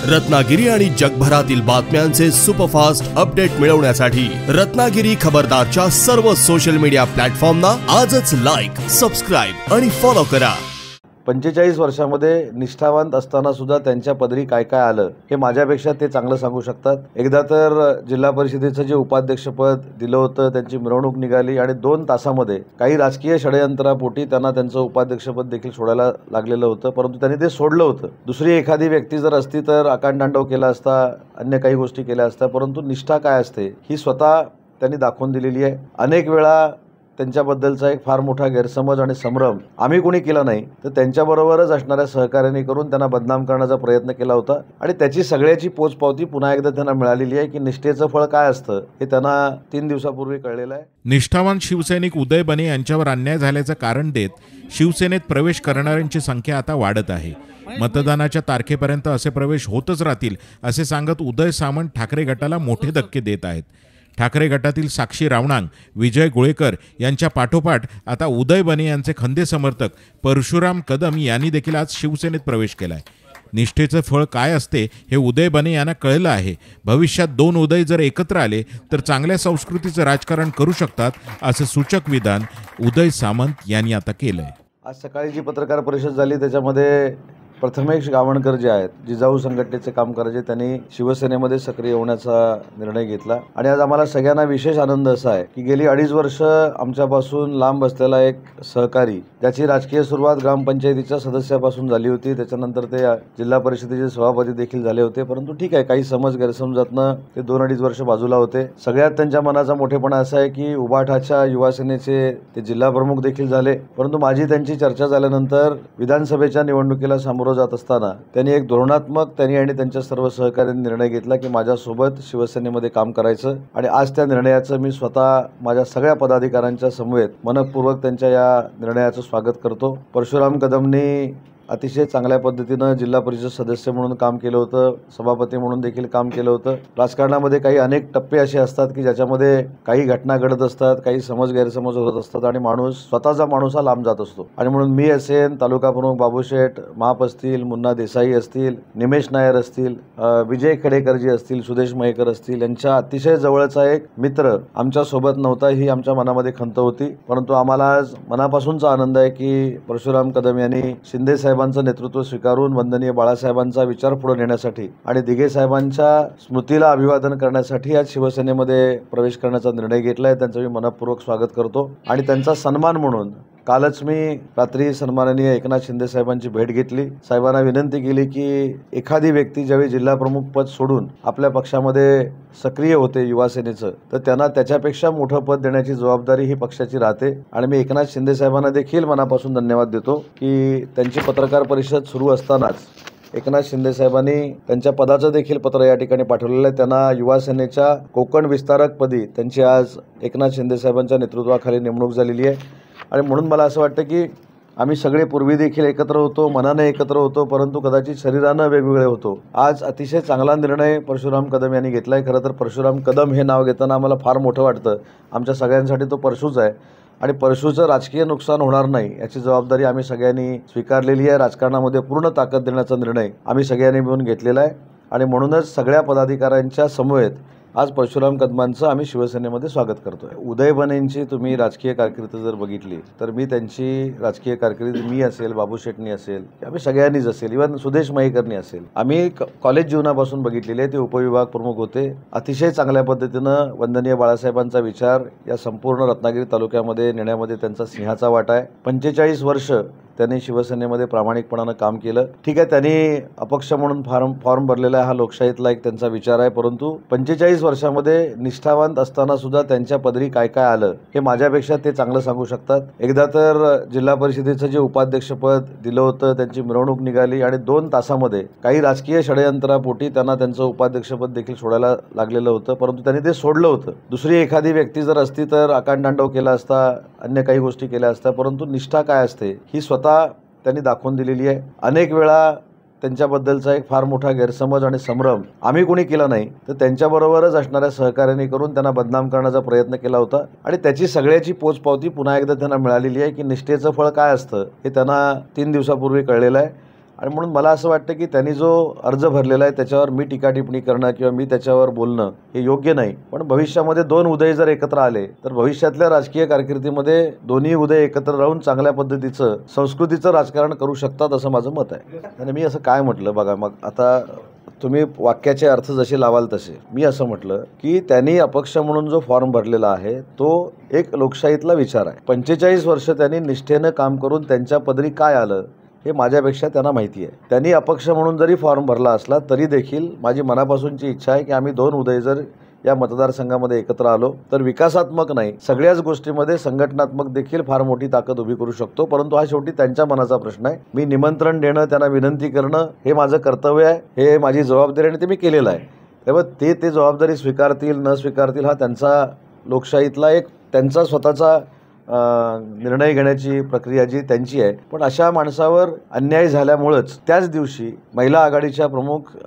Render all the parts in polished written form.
रत्नागिरी आणि जगभरातील बातम्यांचे सुपरफास्ट अपडेट मिळवण्यासाठी रत्नागिरी खबरदारच्या सर्व सोशल मीडिया प्लॅटफॉर्मना आजच लाईक, सबस्क्राइब आणि फॉलो करा। 45 वर्षांमध्ये निष्ठावंत असताना सुद्धा त्यांच्या पदरी काय काय आलं हे माझ्यापेक्षा ते चांगलं सांगू शकतात। एकदा तर जिल्हा परिषदेचं जे उपाध्यक्षपद दिलं होतं त्यांची मिरवणूक निघाली आणि 2 तासामध्ये काही राजकीय षडयंत्रापोटी त्यांना त्यांचं उपाध्यक्षपद देखील सोडायला लागलेलं होतं, परंतु त्यांनी ते सोडलं होतं। दुसरी एखादी व्यक्ती जर असती तर आकांडतांडव केला असता, अन्य काही गोष्टी केल्या असत्या, परंतु निष्ठा काय असते ही स्वतः त्यांनी दाखवून दिलेली आहे। अनेक वेळा त्यांच्याबद्दलचा एक फार मोठा गैरसमज आणि संभ्रम आम्ही कोणी केला नाही तर त्यांच्याबरोबरच असणाऱ्या सहकार्याने करून त्यांना बदनाम करण्याचा प्रयत्न केला होता आणि त्याची सगळ्याची पोचपावती पुन्हा एकदा त्यांना मिळालेली आहे की निष्ठेचं फळ काय असतं हे त्यांना 3 दिवसापूर्वी कळलेलं आहे। निष्ठावान शिवसैनिक उदय बने यांच्यावर अन्याय झाल्याचं कारण देत शिवसेनेत प्रवेश करणाऱ्यांची संख्या आता वाढत आहे। मतदानाच्या तारखेपर्यंत असे प्रवेश होतच राहतील असे सांगत उदय सामंत ठाकरे गटाला मोठे धक्के देत आहेत। ठाकरे गटातील साक्षी रावणांग, विजय गुळेकर यांच्या पाठोपाठ आता उदय बने यांचे खंदे समर्थक परशुराम कदम यांनी देखील आज शिवसेनेत प्रवेश केलाय। निष्ठेचं फळ काय असते हे उदय बने यांना कळलं आहे। भविष्यात 2 उदय जर एकत्र आले तर चांगल्या संस्कृतीचं राजकारण करू शकतात असं सूचक विधान उदय सामंत यांनी आता केलंय। आज सकाळी जी पत्रकार परिषद झाली त्याच्यामध्ये प्रथमेश गावणकर जे आहेत जिजाऊ संघटनेचे काम करायचे त्यांनी शिवसेनेमध्ये सक्रिय होण्याचा निर्णय घेतला आणि आज आम्हाला सगळ्यांना विशेष आनंद असा आहे की गेली 2.5 वर्ष आमच्यापासून लांब बसलेला एक सहकारी ज्याची राजकीय सुरुवात ग्रामपंचायतीच्या सदस्यापासून झाली होती, त्याच्यानंतर ते जिल्हा परिषदेचे सभापती देखील झाले होते, परंतु ठीक आहे काही समज गैरसमजातनं ते 2-2.5 वर्ष बाजूला होते। सगळ्यात त्यांच्या मनाचा मोठेपणा असा आहे की उभाठाच्या युवासेनेचे ते जिल्हा प्रमुख देखील झाले, परंतु माझी त्यांची चर्चा झाल्यानंतर विधानसभेच्या निवडणुकीला सामोरं जात असताना त्यांनी एक धोरणात्मक आणि त्यांच्या सर्व सहकाऱ्यांनी निर्णय घेतला की माझ्यासोबत शिवसेनेमध्ये काम करायचं आणि आज त्या निर्णयाचं मी स्वतः माझ्या सगळ्या पदाधिकाऱ्यांच्या समवेत मनपूर्वक त्यांच्या या निर्णयाचं स्वागत करतो। परशुराम कदमनी अतिशय चांगल्या पद्धतीनं जिल्हा परिषद सदस्य म्हणून काम केलं होतं, सभापती म्हणून देखील काम केलं होतं। राजकारणामध्ये काही अनेक टप्पे असे असतात की ज्याच्यामध्ये काही घटना घडत असतात, काही समज गैरसमज होत असतात आणि स्वतःचा माणूस हा लांब जात असतो आणि म्हणून मी असेन, तालुका प्रमुख बाबूशेठ माप असतील, मुन्ना देसाई असतील, निमेश नायर असतील, विजय खेडेकरजी असतील, सुदेश मयेकर असतील, यांच्या अतिशय जवळचा एक मित्र आमच्या सोबत नव्हता ही आमच्या मनामध्ये खंत होती, परंतु आम्हाला आज मनापासूनचा आनंद आहे की परशुराम कदम यांनी शिंदे साहेबांचं नेतृत्व स्वीकारून वंदनीय बाळासाहेबांचा विचार पुढे नेण्यासाठी आणि दिघे साहेबांच्या स्मृतीला अभिवादन करण्यासाठी आज शिवसेनेमध्ये प्रवेश करण्याचा निर्णय घेतलाय। त्यांचं मी मनपूर्वक स्वागत करतो आणि त्यांचा सन्मान म्हणून कालच मी रात्री सन्माननीय एकनाथ शिंदे साहेबांची भेट घेतली। साहेबांना विनंती केली की एखादी व्यक्ती ज्यावेळी जिल्हा प्रमुख पद सोडून आपल्या पक्षामध्ये सक्रिय होते युवासेनेचं तर त्यांना त्याच्यापेक्षा मोठं पद देण्याची जबाबदारी ही पक्षाची राहते आणि मी एकनाथ शिंदे साहेबांना देखील मनापासून धन्यवाद देतो की त्यांची पत्रकार परिषद सुरू असतानाच एकनाथ शिंदे साहेबांनी त्यांच्या पदाचं देखील पत्र या ठिकाणी पाठवलेलं आहे। त्यांना युवासेनेच्या कोकण विस्तारक पदी त्यांची आज एकनाथ शिंदे साहेबांच्या नेतृत्वाखाली नेमणूक झालेली आहे आणि म्हणून मला असं वाटतं की आम्ही सगळे पूर्वी देखील एकत्र होतो, मनाने एकत्र होतो, परंतु कदाचित शरीरानं वेगवेगळे होतो। आज अतिशय चांगला निर्णय परशुराम कदम यांनी घेतलाय। खरं तर परशुराम कदम हे नाव घेताना आम्हाला फार मोठं वाटतं, आमच्या सगळ्यांसाठी तो परशुच आहे आणि परशुचं राजकीय नुकसान होणार नाही याची जबाबदारी आम्ही सगळ्यांनी स्वीकारलेली आहे। राजकारणामध्ये पूर्ण ताकद देण्याचा निर्णय आम्ही सगळ्यांनी मिळून घेतलेला आहे आणि म्हणूनच सगळ्या पदाधिकाऱ्यांच्या समवेत आज परशुराम कदमांचं आम्ही शिवसेनेमध्ये स्वागत करतोय। उदय बनेंची तुम्ही राजकीय कारकीर्द जर बघितली तर मी त्यांची राजकीय कारकीर्द मी असेल, बाबू शेटणी असेल, आम्ही सगळ्यांनीच असेल, इव्हन सुदेश मयेकरनी असेल, आम्ही कॉलेज जीवनापासून बघितलेले। ते उपविभाग प्रमुख होते, अतिशय चांगल्या पद्धतीनं वंदनीय बाळासाहेबांचा विचार या संपूर्ण रत्नागिरी तालुक्यामध्ये नेण्यामध्ये त्यांचा सिंहाचा वाटा आहे। 45 वर्ष त्यांनी शिवसेनेमध्ये प्रामाणिकपणानं काम केलं। ठीक आहे, त्यांनी अपक्ष म्हणून फॉर्म भरलेला आहे, हा लोकशाहीतला एक त्यांचा विचार आहे, परंतु 45 वर्षांमध्ये निष्ठावंत असताना सुद्धा त्यांच्या पदरी काय काय आलं हे माझ्यापेक्षा ते चांगलं सांगू शकतात। एकदा तर जिल्हा परिषदेचं जे उपाध्यक्षपद दिलं होतं त्यांची मिरवणूक निघाली आणि 2 तासामध्ये काही राजकीय षडयंत्रापोटी त्यांना त्यांचं उपाध्यक्षपद देखील सोडायला लागलेलं होतं, परंतु त्यांनी ते सोडलं होतं। दुसरी एखादी व्यक्ती जर असती तर आकांडतांडव केला असता, अन्य काही गोष्टी केल्या असत्या, परंतु निष्ठा काय असते ही स्वतः त्यांनी दाखवून दिलेली आहे। अनेक वेळा त्यांच्याबद्दलचा एक फार मोठा गैरसमज आणि संभ्रम आम्ही कोणी केला नाही तर त्यांच्याबरोबरच असणाऱ्या सहकार्याने करून त्यांना बदनाम करण्याचा प्रयत्न केला होता आणि त्याची सगळ्याची पोचपावती पुन्हा एकदा त्यांना मिळालेली आहे की निष्ठेचं फळ काय असतं हे त्यांना 3 दिवसापूर्वी कळलेलं आहे आणि म्हणून मला असं वाटतं की त्यांनी जो अर्ज भरलेला आहे त्याच्यावर मी टीका टिप्पणी करणं किंवा मी त्याच्यावर बोलणं हे योग्य नाही. पण भविष्यामध्ये दोन उदय जर एकत्र आले तर भविष्यातल्या राजकीय कारकिर्दीमध्ये दोन्ही उदय एकत्र राहून चांगल्या पद्धतीचं संस्कृतीचं राजकारण करू शकतात असं माझं मत आहे. आणि मी असं काय म्हटलं बघा, मग आता तुम्ही वाक्याचे अर्थ जसे लावाल तसे. मी असं म्हटलं की त्यांनी अपक्ष म्हणून जो फॉर्म भरलेला आहे तो एक लोकशाहीतला विचार आहे. 45 वर्ष त्यांनी निष्ठेनं काम करून त्यांच्या पदरी काय आलं हे माझ्यापेक्षा त्यांना माहिती आहे. त्यांनी अपक्ष म्हणून जरी फॉर्म भरला असला तरी देखील माझी मनापासूनची इच्छा आहे की आम्ही दोन उदय जर या मतदारसंघामध्ये एकत्र आलो तर विकासात्मक नाही सगळ्याच गोष्टीमध्ये संघटनात्मक देखील फार मोठी ताकद उभी करू शकतो. परंतु हा शेवटी त्यांच्या मनाचा प्रश्न आहे. मी निमंत्रण देणं, त्यांना विनंती करणं हे माझं कर्तव्य आहे, हे माझी जबाबदारी आणि ते मी केलेलं आहे. त्यामुळे ते जबाबदारी स्वीकारतील न स्वीकारतील हा त्यांचा लोकशाहीतला एक त्यांचा स्वतःचा निर्णय घेण्याची प्रक्रिया जी त्यांची आहे. पण अशा माणसावर अन्याय झाल्यामुळंच त्याच दिवशी महिला आघाडीच्या प्रमुख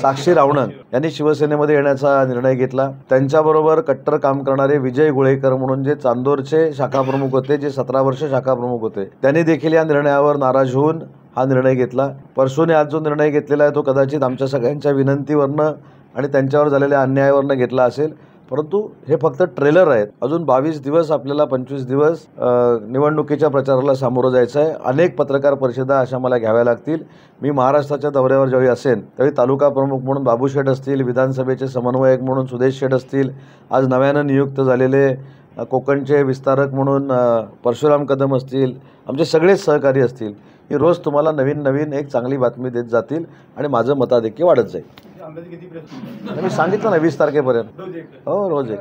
साक्षी रावणन यांनी शिवसेनेमध्ये येण्याचा निर्णय घेतला. त्यांच्याबरोबर कट्टर काम करणारे विजय गुळेकर म्हणून जे चांदोरचे शाखा प्रमुख होते, जे 17 वर्ष शाखा प्रमुख होते, त्यांनी देखील या निर्णयावर नाराज होऊन हा निर्णय घेतला. परसूने आज जो निर्णय घेतलेला आहे तो कदाचित आमच्या सगळ्यांच्या विनंतीवरनं आणि त्यांच्यावर झालेल्या अन्यायावरनं घेतला असेल. परंतु हे फक्त ट्रेलर आहेत. अजून 22 दिवस आपल्याला 25 दिवस निवडणुकीच्या प्रचाराला सामोरं जायचं आहे. अनेक पत्रकार परिषदा अशा मला घ्याव्या लागतील. मी महाराष्ट्राच्या दौऱ्यावर जेव्हा असेन त्यावेळी तालुका प्रमुख म्हणून बाबू शेठ असतील, विधानसभेचे समन्वयक म्हणून सुदेश शेठ असतील, आज नव्यानं नियुक्त झालेले कोकणचे विस्तारक म्हणून परशुराम कदम असतील, आमचे सगळेच सहकारी असतील. ही रोज तुम्हाला नवीन नवीन एक चांगली बातमी देत जातील आणि माझं मताधिक्य वाढत जाईल. मी सांगितलं ना 20 तारखेपर्यंत. हो, रोज एक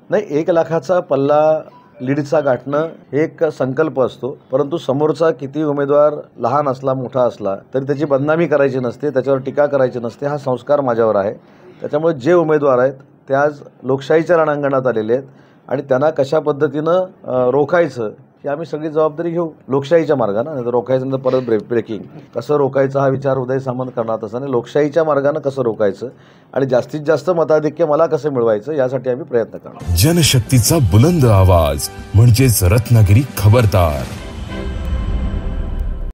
नाही, 1 लाखाचा पल्ला लीडचा गाठणं हे एक संकल्प असतो. परंतु समोरचा किती उमेदवार लहान असला मोठा असला तरी त्याची बदनामी करायची नसते, त्याच्यावर टीका करायची नसते. हा संस्कार माझ्यावर आहे. त्याच्यामुळे जे उमेदवार आहेत ते आज लोकशाहीच्या रणांगणात आलेले आहेत आणि त्यांना कशा पद्धतीनं रोखायचं ही आम्ही सगळी जबाबदारी घेऊ लोकशाहीच्या मार्गानं. नाही तर रोखायचं नंतर परत ब्रेकिंग कसं रोखायचं हा विचार उदय सामंत करणार तसं नाही, लोकशाहीच्या मार्गानं कसं रोखायचं आणि जास्तीत जास्त मताधिक्य मला कसं मिळवायचं यासाठी आम्ही प्रयत्न करणार. जनशक्तीचा बुलंद आवाज म्हणजेच रत्नागिरी खबरदार.